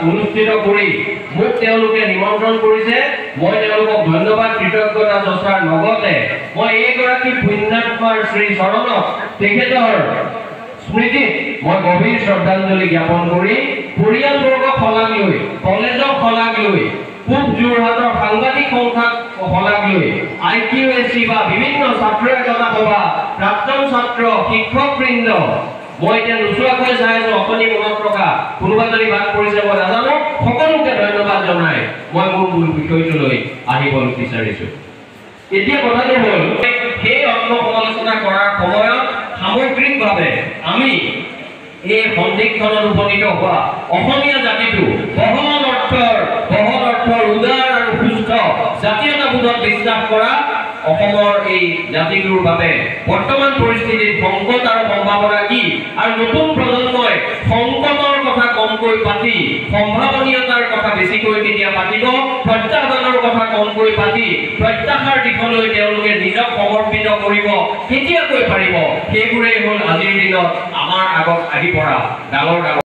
অনুষ্ঠিত কৰি মোক তেওঁলোকে নিমন্ত্ৰণ কৰিছে। মই তেওঁলোকক ধন্যবাদ কৃতজ্ঞতা জনাৰ লগতে মই এইগৰাকী পুণ্যাত্মাৰ শ্ৰী চৰণত তেখেতৰ স্মৃতিত মই গভীৰ শ্ৰদ্ধাঞ্জলি জ্ঞাপন কৰি পৰিয়ালবৰ্গ শলাগ লৈ কলেজক শলাগ লৈ পূব যোৰহাটৰ সাংবাদিক সংস্থাক শলাগ লৈ IQAC বা বিভিন্ন ছাত্ৰ একতা সভা প্ৰাক্তন ছাত্ৰ শিক্ষকবৃন্দ মই এতিয়া নোচোৱাকৈ চাই আছো অকণি মনত ৰখা কোনোবা যদি বাদ পৰিছে মই নাজানো সকলোকে ধন্যবাদ জনাই মই মোৰ বিষয়টোলৈ আহিব বিচাৰিছো। এতিয়া কথাটো হ'ল সেই আত্মসমালোচনা কৰাৰ সময়ত সামগ্ৰিকভাৱে আমি এই সন্ধিক্ষণত উপনীত হোৱা অসমীয়া জাতিটো বহল অৰ্থৰ উদাৰ আৰু সুস্থ জাতীয়তাবোধত বিশ্বাস কৰা অসমৰ এই জাতিটোৰ বাবে বৰ্তমান পৰিস্থিতিত সংকট আৰু সম্ভাৱনা কি আৰু নতুন প্ৰজন্মই সংকটৰ কথা কমকৈ পাতি সম্ভাৱনীয়তাৰ কথা বেছিকৈ কেতিয়া পাতিব, প্ৰত্যাহ্বানৰ কথা কমকৈ পাতি প্ৰত্যাশাৰ দিশলৈ তেওঁলোকে নিজক সমৰ্পিত কৰিব কেতিয়াকৈ পাৰিব, সেইবোৰেই হ'ল আজিৰ দিনত আমাৰ আগত আহি পৰা ডাঙৰ